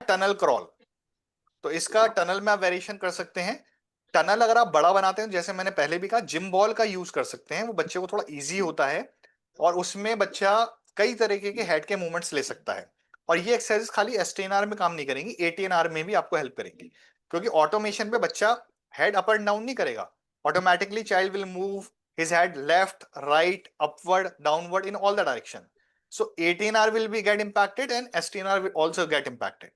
Tunnel crawl. तो इसका tunnel में आप वेरिएशन कर सकते हैं। टनल अगर आप बड़ा बनाते हैं, जैसे मैंने पहले भी कहा, जिम बॉल का यूज कर सकते हैं, वो बच्चे को थोड़ा इजी होता है और उसमें बच्चा कई तरीके के हेड के मूवमेंट्स ले सकता है। और ये एक्सरसाइज खाली एसटीएनआर में काम नहीं करेंगी, एटीएनआर में भी आपको हेल्प करेंगी, क्योंकि ऑटोमेशन पे बच्चा हेड अप एंड डाउन नहीं करेगा। Automatically child will move his head left right upward downward in all the direction. So ATNR will be get impacted and STNR will also get impacted.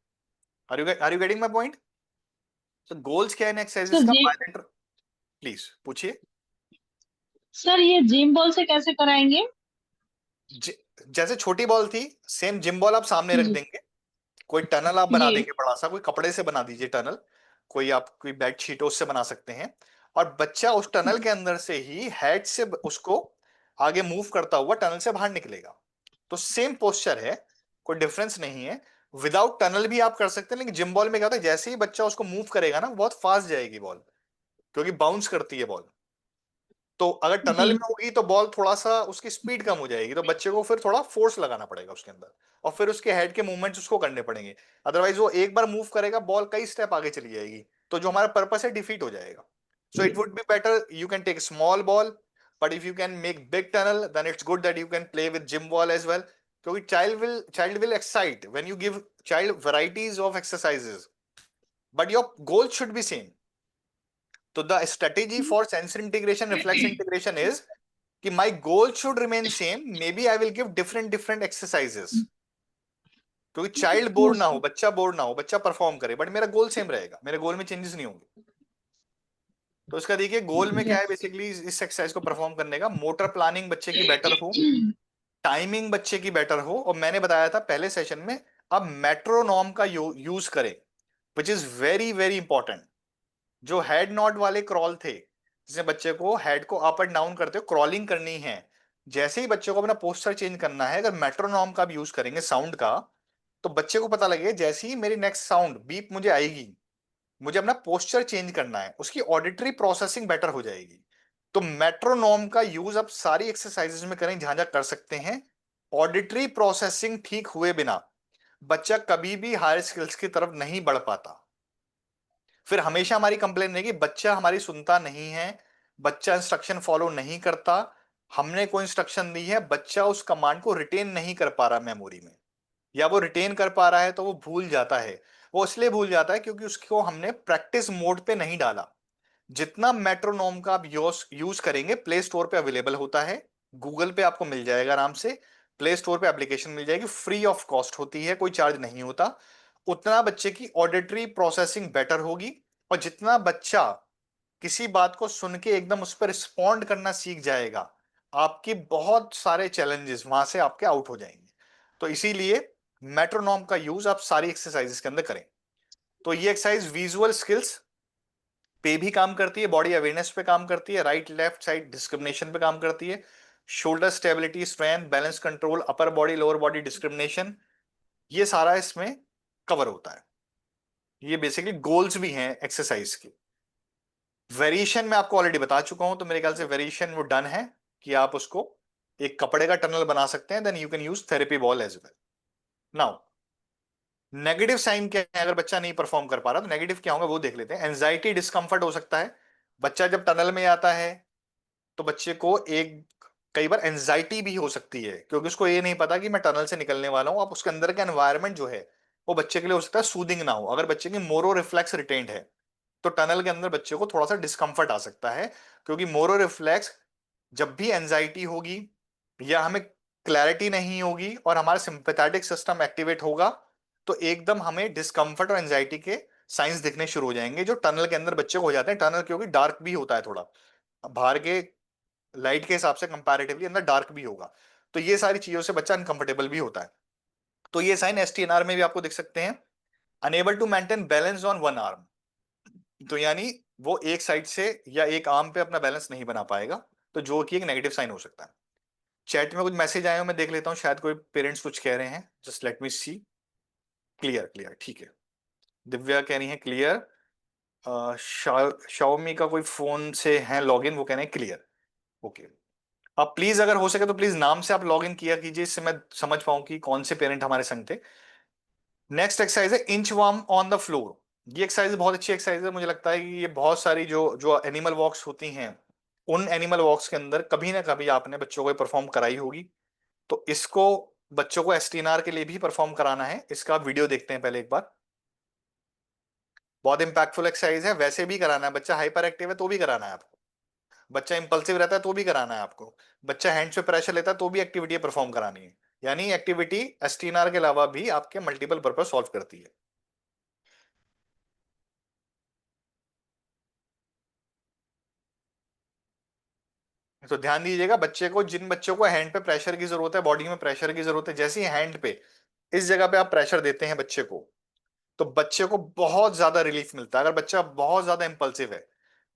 Are you getting my point? तो goals क्या है exercises sir का? जी, बायोलेटर, please पूछिए। Sir ये gym ball से कैसे कराएंगे? जैसे छोटी बॉल थी, सेम जिम बॉल आप सामने रख जी। देंगे। कोई टनल आप बना जी। देंगे बड़ा सा, कोई कपड़े से बना दीजिए टनल। कोई आप कोई बेड शीट उससे बना सकते हैं। और बच्चा उस टनल के अंदर से ही हेड से उसको आगे मूव करता हुआ टनल से बाहर निकलेगा। तो सेम पोस्चर है, कोई डिफरेंस नहीं है। विदाउट टनल भी आप कर सकते हैं, लेकिन जिम बॉल में क्या होता है, जैसे ही बच्चा उसको मूव करेगा ना, बहुत फास्ट जाएगी बॉल, क्योंकि बाउंस करती है बॉल। तो अगर टनल में जी। होगी तो बॉल थोड़ा सा उसकी स्पीड कम हो जाएगी, तो बच्चे को फिर थोड़ा फोर्स लगाना पड़ेगा उसके अंदर, और फिर उसके हेड के मूवमेंट्स उसको करने पड़ेंगे। अदरवाइज वो एक बार मूव करेगा, बॉल कई स्टेप आगे चली जाएगी, तो जो हमारा पर्पस है डिफीट हो जाएगा। So it would be better you can take small ball, but if you can make big tunnel then it's good that you can play with gym ball as well, क्योंकि child will excite when you give child varieties of exercises, but your goal should be same. तो the strategy for sensor integration reflex integration is कि my goal should remain same, maybe I will give different different exercises, क्योंकि child bore ना हो, बच्चा bore ना हो, बच्चा perform करे, बट मेरा गोल सेम रहेगा, मेरे गोल में चेंजेस नहीं होंगे। तो इसका देखिए गोल में क्या है, बेसिकली इस एक्सरसाइज को परफॉर्म करने का मोटर प्लानिंग बच्चे की बेटर हो, टाइमिंग बच्चे की बेटर हो, और मैंने बताया था पहले सेशन में, अब मेट्रोनॉम का यूज करें, which is very very important. जो हेड नॉट वाले क्रॉल थे, जिसमें बच्चे को हेड को अप एंड डाउन करते हो क्रॉलिंग करनी है, जैसे ही बच्चे को अपना पोस्चर चेंज करना है, अगर मेट्रोनॉम का भी यूज करेंगे साउंड का, तो बच्चे को पता लगेगा जैसे ही मेरी नेक्स्ट साउंड बीप मुझे आएगी, मुझे अपना पोस्चर चेंज करना है, उसकी ऑडिटरी प्रोसेसिंग बेटर हो जाएगी। तो मेट्रोनॉम का यूज आप सारी एक्सरसाइजेज में करें जहां जहां कर सकते हैं। ऑडिटरी प्रोसेसिंग ठीक हुए बिना बच्चा कभी भी हायर स्किल्स की तरफ नहीं बढ़ पाता। फिर हमेशा हमारी कंप्लेन रहेगी बच्चा हमारी सुनता नहीं है, बच्चा इंस्ट्रक्शन फॉलो नहीं करता, हमने कोई इंस्ट्रक्शन दी है, बच्चा उस कमांड को रिटेन नहीं कर पा रहा मेमोरी में, या वो रिटेन कर पा रहा है तो वो भूल जाता है। वो इसलिए भूल जाता है क्योंकि उसको हमने प्रैक्टिस मोड पे नहीं डाला। जितना मेट्रोनोम का आप यूज करेंगे, प्ले स्टोर पे अवेलेबल होता है, गूगल पे आपको मिल जाएगा आराम से, प्ले स्टोर पे एप्लीकेशन मिल जाएगी, फ्री ऑफ कॉस्ट होती है, कोई चार्ज नहीं होता। उतना बच्चे की ऑडिटरी प्रोसेसिंग बेटर होगी, और जितना बच्चा किसी बात को सुन के एकदम उस पर रिस्पॉन्ड करना सीख जाएगा, आपकी बहुत सारे चैलेंजेस वहां से आपके आउट हो जाएंगे। तो इसीलिए मेट्रोनॉम का यूज आप सारी एक्सरसाइजेस के अंदर करें। तो ये एक्सरसाइज विजुअल स्किल्स पे भी काम करती है, बॉडी अवेयरनेस पे काम करती है, राइट लेफ्ट साइड डिस्क्रिमिनेशन पे काम करती है, shoulder stability strength balance control upper body lower body discrimination, ये सारा इसमें कवर होता है। ये बेसिकली गोल्स भी हैं एक्सरसाइज की। वेरिएशन में आपको ऑलरेडी बता चुका हूं, तो मेरे ख्याल से वेरिएशन वो डन है, कि आप उसको एक कपड़े का टनल बना सकते हैं, then you can use therapy ball as well. Now negative sign क्या है, अगर बच्चा नहीं परफॉर्म कर पा रहा तो नेगेटिव क्या होगा वो देख लेते हैं। एंजाइटी डिस्कंफर्ट हो सकता है, बच्चा जब टनल में आता है तो बच्चे को एक कई बार एंजाइटी भी हो सकती है, क्योंकि उसको ये नहीं पता कि मैं टनल से निकलने वाला हूं। अब उसके अंदर का एनवायरनमेंट जो है वो बच्चे के लिए हो सकता है सूदिंग ना हो। अगर बच्चे की मोरो रिफ्लेक्स रिटेंड है, तो टनल के अंदर बच्चे को थोड़ा सा डिस्कंफर्ट आ सकता है, क्योंकि मोरो रिफ्लेक्स, जब भी एंजाइटी होगी या हमें क्लैरिटी नहीं होगी और हमारा सिंपैथेटिक सिस्टम एक्टिवेट होगा, तो एकदम हमें डिस्कंफर्ट और एंजाइटी के साइंस दिखने शुरू हो जाएंगे, जो टनल के अंदर बच्चे को हो जाते हैं। टनल क्योंकि डार्क भी होता है थोड़ा, बाहर के लाइट के हिसाब से कंपैरेटिवली अंदर डार्क भी होगा, तो ये सारी चीजों से बच्चा अनकंफर्टेबल भी होता है। तो ये साइन एसटीएनआर में भी आपको दिख सकते हैं। Unable to maintain balance on one arm, तो यानी वो एक साइड से या एक आर्म पे अपना बैलेंस नहीं बना पाएगा, तो जो कि एक नेगेटिव साइन हो सकता है। चैट में कुछ मैसेज आए हो, मैं देख लेता हूँ, शायद कोई पेरेंट्स कुछ कह रहे हैं, जस्ट लेट मी सी। क्लियर क्लियर, ठीक है। दिव्या कह रही है क्लियर। शाओमी का कोई फोन से है लॉगिन, वो कह रहे हैं क्लियर। ओके। आप प्लीज अगर हो सके तो प्लीज नाम से आप लॉगिन किया कीजिए, इससे मैं समझ पाऊं कि कौन से पेरेंट हमारे संग थे। नेक्स्ट एक्सरसाइज है inch worm on the floor. ये एक्सरसाइज बहुत अच्छी एक्सरसाइज है। मुझे लगता है कि ये बहुत सारी जो जो एनिमल वॉक्स होती हैं, उन एनिमल वॉक्स के अंदर कभी ना कभी आपने बच्चों को परफॉर्म कराई होगी। तो इसको बच्चों को एसटीएनआर के लिए भी परफॉर्म कराना है। इसका आप वीडियो देखते हैं पहले एक बार। बहुत इंपैक्टफुल एक्सरसाइज है। वैसे भी कराना है, बच्चा हाइपर एक्टिव है तो भी कराना है आपको, बच्चा इंपल्सिव रहता है तो भी कराना है आपको, बच्चा हैंड्स पे प्रेशर लेता है तो भी एक्टिविटी परफॉर्म करानी है। यानी एक्टिविटी एसटीएनआर के अलावा भी आपके मल्टीपल पर्पस सॉल्व करती है। तो ध्यान दीजिएगा, बच्चे को, जिन बच्चों को हैंड पे प्रेशर की जरूरत है, बॉडी में प्रेशर की जरूरत है, जैसे ही हैंड पे इस जगह पे आप प्रेशर देते हैं बच्चे को, तो बच्चे को बहुत ज्यादा रिलीफ मिलता है। अगर बच्चा बहुत ज्यादा इंपल्सिव है,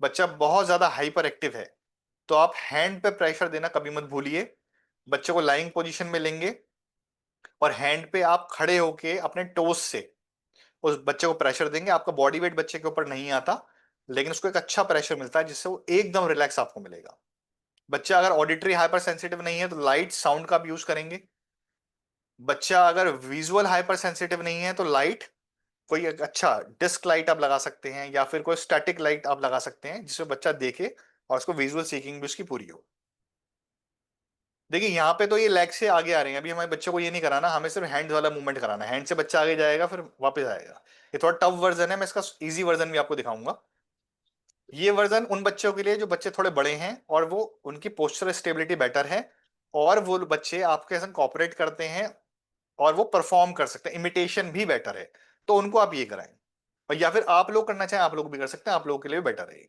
बच्चा बहुत ज्यादा हाइपर एक्टिव है, तो आप हैंड पे प्रेशर देना कभी मत भूलिए। बच्चे को लाइंग पोजीशन में लेंगे और हैंड पे आप खड़े होके अपने टोस से उस बच्चे को प्रेशर देंगे। आपका बॉडी वेट बच्चे के ऊपर नहीं आता, लेकिन उसको एक अच्छा प्रेशर मिलता है जिससे वो एकदम रिलैक्स आपको मिलेगा। बच्चा अगर ऑडिटरी हाइपर सेंसिटिव नहीं है तो लाइट साउंड का आप यूज करेंगे। बच्चा अगर विजुअल हाइपर सेंसिटिव नहीं है तो लाइट, कोई एक अच्छा डिस्क लाइट आप लगा सकते हैं, या फिर कोई स्टैटिक लाइट आप लगा सकते हैं जिससे बच्चा देखे और उसको विजुअल सीकिंग भी उसकी पूरी हो। देखिए यहाँ पे तो ये लेग से आगे आ रहे हैं, अभी हमारे बच्चों को ये नहीं कराना, हमें सिर्फ हैंड वाला मूवमेंट कराना है। हैंड से बच्चा आगे जाएगा फिर वापस आएगा। ये थोड़ा टफ वर्जन है, मैं इसका इजी वर्जन भी आपको दिखाऊंगा। ये वर्जन उन बच्चों के लिए जो बच्चे थोड़े बड़े हैं और वो उनकी पोस्चर स्टेबिलिटी बेटर है, और वो बच्चे आपके संग कॉपरेट करते हैं और वो परफॉर्म कर सकते हैं, इमिटेशन भी बेटर है, तो उनको आप ये कराएं। और या फिर आप लोग करना चाहें आप लोग भी कर सकते हैं, आप लोगों के लिए बेटर है।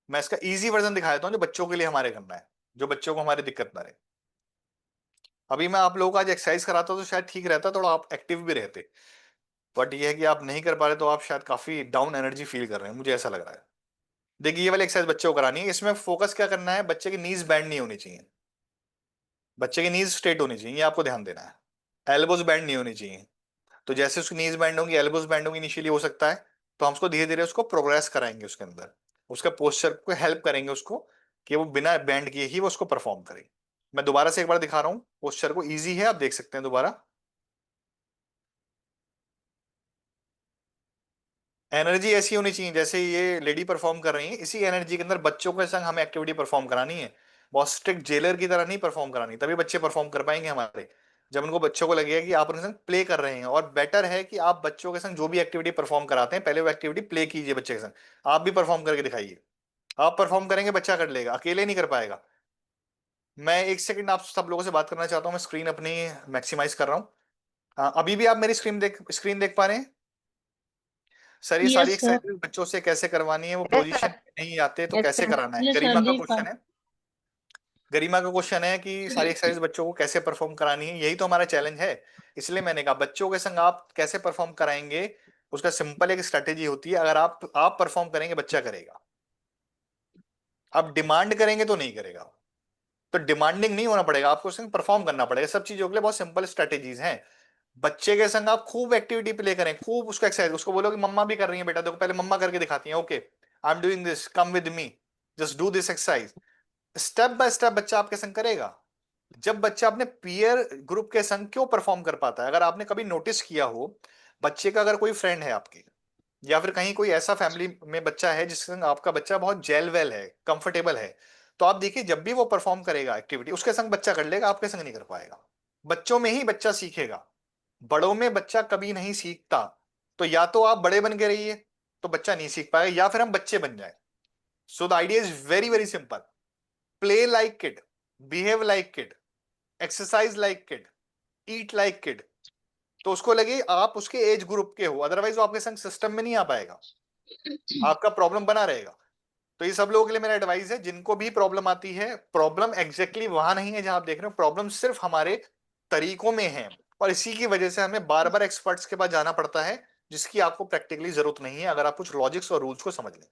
मैं इसका इजी वर्जन दिखा देता हूँ जो बच्चों के लिए हमारे करना है, जो बच्चों को हमारी दिक्कत ना रहे। अभी मैं आप लोगों को आज एक्सरसाइज कराता तो शायद ठीक रहता, थोड़ा आप एक्टिव भी रहते। बट ये है कि आप नहीं कर पा रहे तो आप शायद काफी डाउन एनर्जी फील कर रहे हैं, मुझे ऐसा लग रहा है। देखिए ये वाली एक्सरसाइज बच्चों को करानी है, इसमें फोकस क्या करना है, बच्चे की नीज बैंड नहीं होनी चाहिए, बच्चे की नीज स्ट्रेट होनी चाहिए, ये आपको ध्यान देना है। एल्बोज बैंड नहीं होनी चाहिए। तो जैसे उसकी नीज बैंड होंगी, एल्बोज बैंड होंगी, इनिशियली हो सकता है, तो हम उसको धीरे धीरे उसको प्रोग्रेस कराएंगे उसके अंदर, उसका पोस्चर को हेल्प करेंगे उसको, कि वो बिना बैंड किए ही वो उसको परफॉर्म करे। मैं दोबारा से एक बार दिखा रहा हूँ, पोस्चर को इजी है, आप देख सकते हैं दोबारा। एनर्जी ऐसी होनी चाहिए जैसे ये लेडी परफॉर्म कर रही है, इसी एनर्जी के अंदर बच्चों के संग हमें एक्टिविटी परफॉर्म करानी है। बहुत स्ट्रिक्ट जेलर की तरह नहीं परफॉर्म करानी, तभी बच्चे परफॉर्म कर पाएंगे हमारे। जब उनको, बच्चों को लगेगा कि आप उनके संग प्ले कर रहे हैं, और बेटर है कि आप बच्चों के संग जो भी एक्टिविटी परफॉर्म कराते हैं पहले वो एक्टिविटी प्ले कीजिए बच्चे के संग, आप भी परफॉर्म करके दिखाइए। आप परफॉर्म करेंगे बच्चा कर लेगा, अकेले नहीं कर पाएगा। मैं एक सेकंड आप सब लोगों से बात करना चाहता हूँ, मैं स्क्रीन अपनी मैक्सिमाइज कर रहा हूँ। अभी भी आप मेरी स्क्रीन देख पा रहे हैं? सर ये सारी यस सर। एक्सरसाइजेस बच्चों से कैसे करवानी है, वो यस पोजीशन सर। नहीं आते तो यस कैसे सर। कराना है, यस सर गरिमा का देख पा क्वेश्चन है। गरिमा का क्वेश्चन है कि सारी एक्सरसाइज बच्चों को कैसे परफॉर्म करानी है, यही तो हमारा चैलेंज है। इसलिए मैंने कहा बच्चों के संग आप कैसे परफॉर्म कराएंगे, उसका सिंपल एक स्ट्रेटेजी होती है, अगर आप परफॉर्म करेंगे बच्चा करेगा, आप डिमांड करेंगे तो नहीं करेगा। तो डिमांडिंग नहीं होना पड़ेगा, आपको सिर्फ परफॉर्म करना पड़ेगा। सब चीजों के लिए बहुत सिंपल स्ट्रेटेजीज हैं। बच्चे के संग आप खूब एक्टिविटी प्ले करें, खूब उसको एक्सरसाइज, उसको बोलो कि मम्मा भी कर रही है बेटा, देखो पहले मम्मा करके दिखाती है, okay I am doing this, come with me, just do this exercise. Step by step बच्चा आपके संग करेगा। जब बच्चा अपने पीयर ग्रुप के संग क्यों परफॉर्म कर पाता है, अगर आपने कभी नोटिस किया हो, बच्चे का अगर कोई फ्रेंड है आपके, या फिर कहीं कोई ऐसा फैमिली में बच्चा है जिसके संग आपका बच्चा बहुत जेल वेल है, कंफर्टेबल है, तो आप देखिए जब भी वो परफॉर्म करेगा एक्टिविटी, उसके संग बच्चा कर लेगा, आपके संग नहीं कर पाएगा। बच्चों में ही बच्चा सीखेगा, बड़ों में बच्चा कभी नहीं सीखता। तो या तो आप बड़े बन के रहिए तो बच्चा नहीं सीख पाएगा, या फिर हम बच्चे बन जाए। So the idea is very very simple, play like kid, behave like kid, exercise like kid, eat like kid. तो उसको लगे आप उसके एज ग्रुप के हो, अदरवाइज वो आपके संग सिस्टम में नहीं आ पाएगा, आपका प्रॉब्लम बना रहेगा। तो ये सब लोगों के लिए मेरा एडवाइस है, जिनको भी प्रॉब्लम आती है, प्रॉब्लम एग्जैक्टली वहां नहीं है जहां आप देख रहे हो, प्रॉब्लम सिर्फ हमारे तरीकों में है, और इसी की वजह से हमें बार बार एक्सपर्ट्स के पास जाना पड़ता है, जिसकी आपको प्रैक्टिकली जरूरत नहीं है अगर आप कुछ लॉजिक्स और रूल्स को समझ लें।